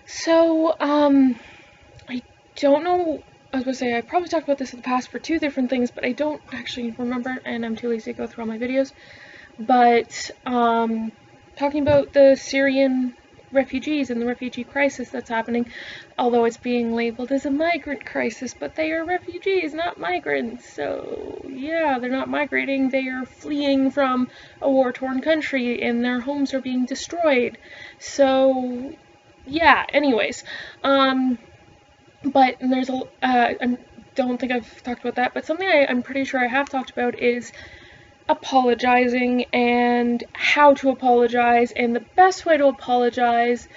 I don't know. I was going to say, I probably talked about this in the past for two different things, but I don't actually remember, and I'm too lazy to go through all my videos. But, talking about the Syrian refugees and the refugee crisis that's happening, although it's being labeled as a migrant crisis, but they are refugees, not migrants. So, yeah, they're not migrating, they are fleeing from a war-torn country, and their homes are being destroyed. So, yeah, anyways, but there's I don't think I've talked about that, but something I'm pretty sure I have talked about is apologizing and how to apologize, and the best way to apologize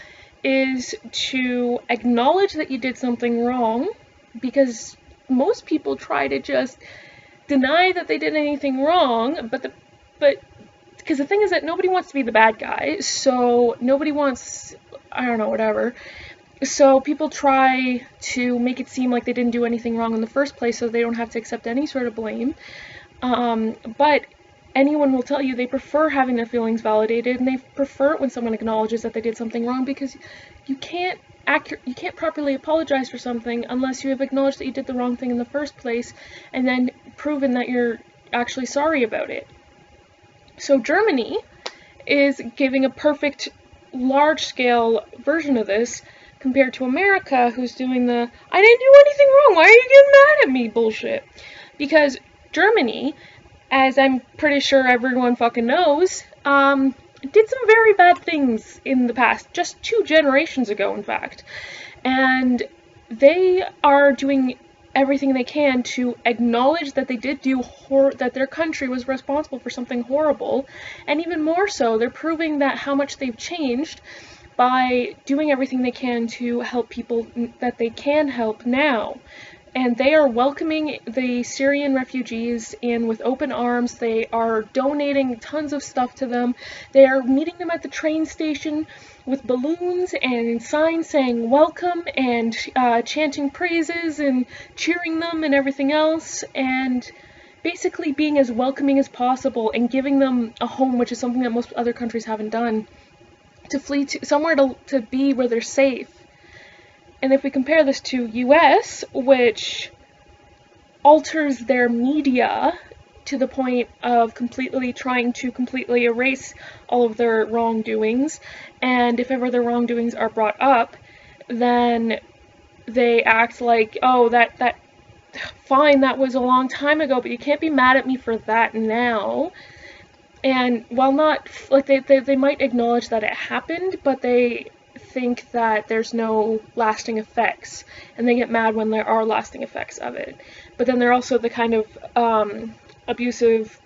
is to acknowledge that you did something wrong, because most people try to just deny that they did anything wrong, but because the thing is that nobody wants to be the bad guy, so nobody wants, I don't know, whatever. So people try to make it seem like they didn't do anything wrong in the first place, so they don't have to accept any sort of blame. But anyone will tell you they prefer having their feelings validated, and they prefer it when someone acknowledges that they did something wrong, because you can't properly apologize for something unless you have acknowledged that you did the wrong thing in the first place, and then proven that you're actually sorry about it. So Germany is giving a perfect large-scale version of this, compared to America, who's doing the "I didn't do anything wrong, why are you getting mad at me" bullshit. Because Germany, as I'm pretty sure everyone fucking knows, did some very bad things in the past, just 2 generations ago, in fact. And they are doing everything they can to acknowledge that they did do that their country was responsible for something horrible, and even more so, they're proving that how much they've changed by doing everything they can to help people that they can help now. And they are welcoming the Syrian refugees in with open arms. They are donating tons of stuff to them. They are meeting them at the train station with balloons and signs saying welcome, and chanting praises and cheering them and everything else, and basically being as welcoming as possible and giving them a home, which is something that most other countries haven't done. To flee to somewhere to be where they're safe. And if we compare this to US, which alters their media to the point of trying to completely erase all of their wrongdoings, and if ever their wrongdoings are brought up, then they act like, oh, that fine, that was a long time ago, but you can't be mad at me for that now. And while not, like, they might acknowledge that it happened, but they think that there's no lasting effects, and they get mad when there are lasting effects of it. But then they're also the kind of abusive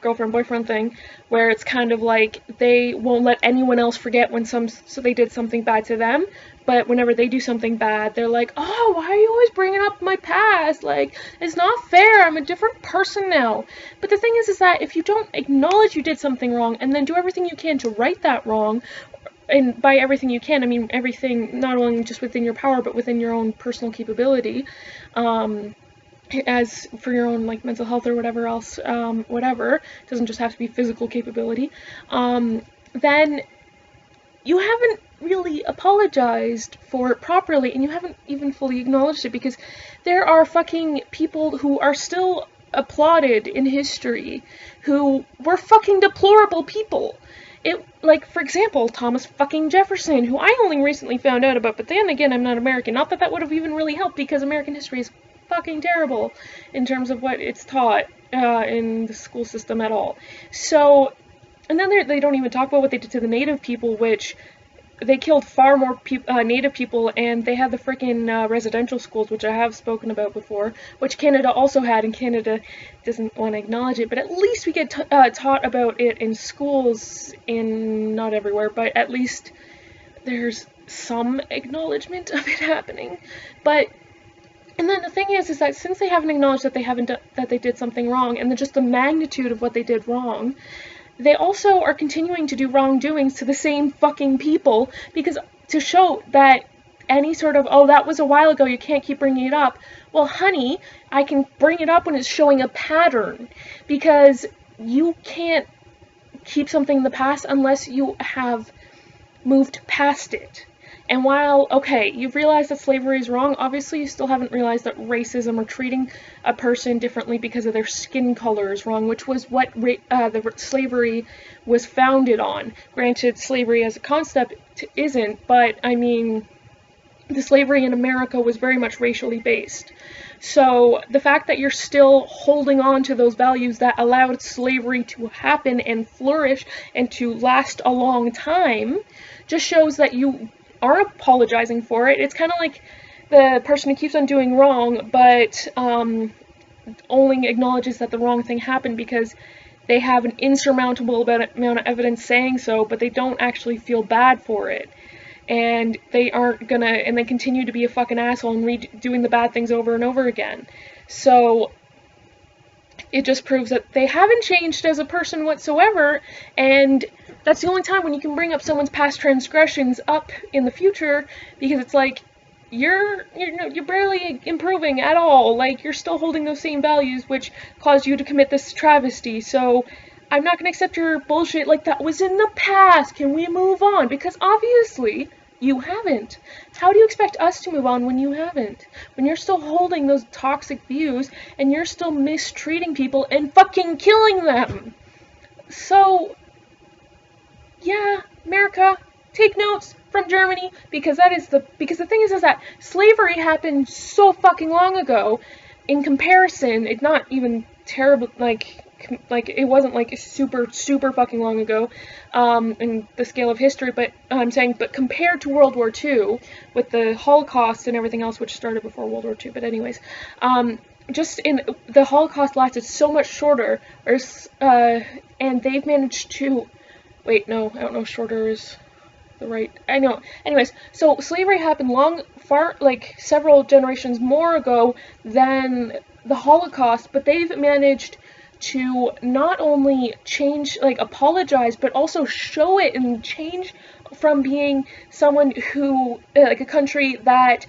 girlfriend-boyfriend thing, where it's kind of like they won't let anyone else forget when so they did something bad to them, but whenever they do something bad, they're like, oh, why are you always bringing up my past? Like, it's not fair, I'm a different person now. But the thing is that if you don't acknowledge you did something wrong, and then do everything you can to right that wrong, and by everything you can, I mean everything not only just within your power, but within your own personal capability, as for your own, like, mental health or whatever else, whatever, it doesn't just have to be physical capability, then you haven't really apologized for it properly, and you haven't even fully acknowledged it, because there are fucking people who are still applauded in history who were fucking deplorable people. Like, for example, Thomas fucking Jefferson, who I only recently found out about, but then again, I'm not American. Not that that would have even really helped, because American history is fucking terrible in terms of what it's taught in the school system at all. So, and then they don't even talk about what they did to the native people, which they killed far more native people, and they had the freaking residential schools, which I have spoken about before, which Canada also had, and Canada doesn't want to acknowledge it, but at least we get taught about it in schools, not everywhere, but at least there's some acknowledgement of it happening. And then the thing is that since they haven't acknowledged that they did something wrong, and then just the magnitude of what they did wrong, they also are continuing to do wrongdoings to the same fucking people, because to show that any sort of, oh, that was a while ago, you can't keep bringing it up. Well, honey, I can bring it up when it's showing a pattern, because you can't keep something in the past unless you have moved past it. And while, okay, you've realized that slavery is wrong, obviously you still haven't realized that racism or treating a person differently because of their skin color is wrong, which was what the slavery was founded on. Granted, slavery as a concept isn't, but I mean, the slavery in America was very much racially based. So the fact that you're still holding on to those values that allowed slavery to happen and flourish and to last a long time just shows that you aren't apologizing for it. It's kind of like the person who keeps on doing wrong, but only acknowledges that the wrong thing happened because they have an insurmountable amount of evidence saying so, but they don't actually feel bad for it. And they aren't gonna, and they continue to be a fucking asshole and doing the bad things over and over again. So it just proves that they haven't changed as a person whatsoever, and that's the only time when you can bring up someone's past transgressions up in the future, because it's like, you're barely improving at all. Like, you're still holding those same values which caused you to commit this travesty. So I'm not gonna accept your bullshit like that was in the past. Can we move on? Because obviously you haven't. How do you expect us to move on when you haven't? When you're still holding those toxic views and you're still mistreating people and fucking killing them. So yeah, America, take notes from Germany, because the thing is that slavery happened so fucking long ago. In comparison, it's not even terrible, like it wasn't like super fucking long ago in the scale of history, but I'm saying, but compared to World War II, with the Holocaust and everything else, which started before World War II, but anyways, just in the Holocaust lasted so much shorter, and they've managed to, wait, no, I don't know, shorter is the right, I know, anyways, so slavery happened several generations more ago than the Holocaust, but they've managed to not only change, apologize, but also show it and change from being someone who, a country that,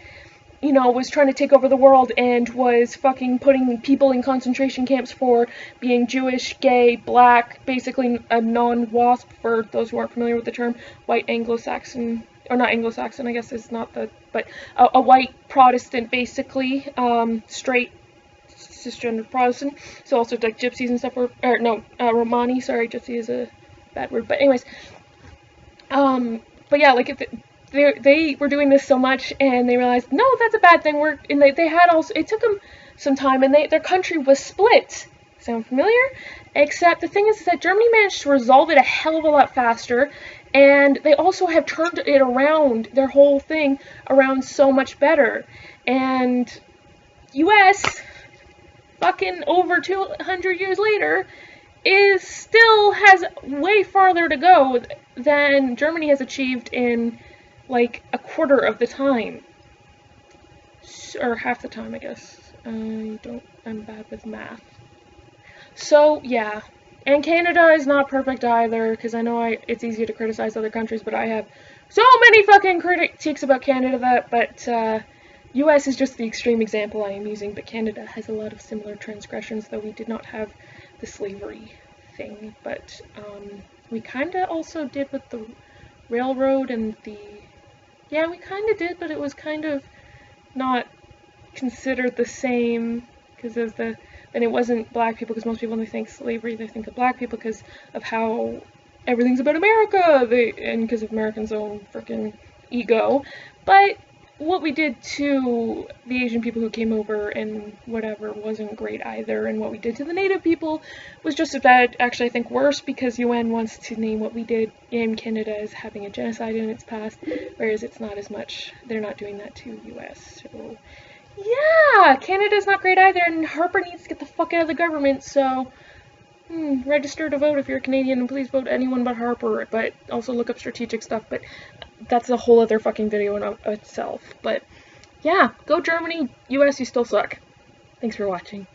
was trying to take over the world and was fucking putting people in concentration camps for being Jewish, gay, black, basically a non-WASP, for those who aren't familiar with the term, white Anglo-Saxon, or not Anglo-Saxon, I guess is not the, but a white Protestant, basically, straight, cisgender Protestant, so also like gypsies and stuff, Romani, sorry, gypsy is a bad word, but anyways, but yeah, they were doing this so much, and they realized, no, that's a bad thing, and they had also, it took them some time, and their country was split. Sound familiar? Except the thing is that Germany managed to resolve it a hell of a lot faster, and they also have turned it around, their whole thing around so much better, and US, fucking over 200 years later, still has way farther to go than Germany has achieved in like a quarter of the time, or half the time, I guess. I'm bad with math. So yeah, and Canada is not perfect either, because I know it's easy to criticize other countries, but I have so many fucking critiques about Canada but US is just the extreme example I am using, but Canada has a lot of similar transgressions, though we did not have the slavery thing, but we kinda also did with the railroad and yeah, we kinda did, but it was kind of not considered the same, because and it wasn't black people, because most people, when they think slavery, they think of black people because of how everything's about America, and because of Americans' own freaking ego, but what we did to the Asian people who came over and whatever wasn't great either, and what we did to the Native people was just as bad, actually I think worse, because UN wants to name what we did in Canada as having a genocide in its past, whereas it's not as much, they're not doing that to US, so yeah, Canada's not great either, and Harper needs to get the fuck out of the government, so register to vote if you're a Canadian, and please vote anyone but Harper, but also look up strategic stuff, but that's a whole other fucking video in itself. But yeah, go Germany, US, you still suck. Thanks for watching.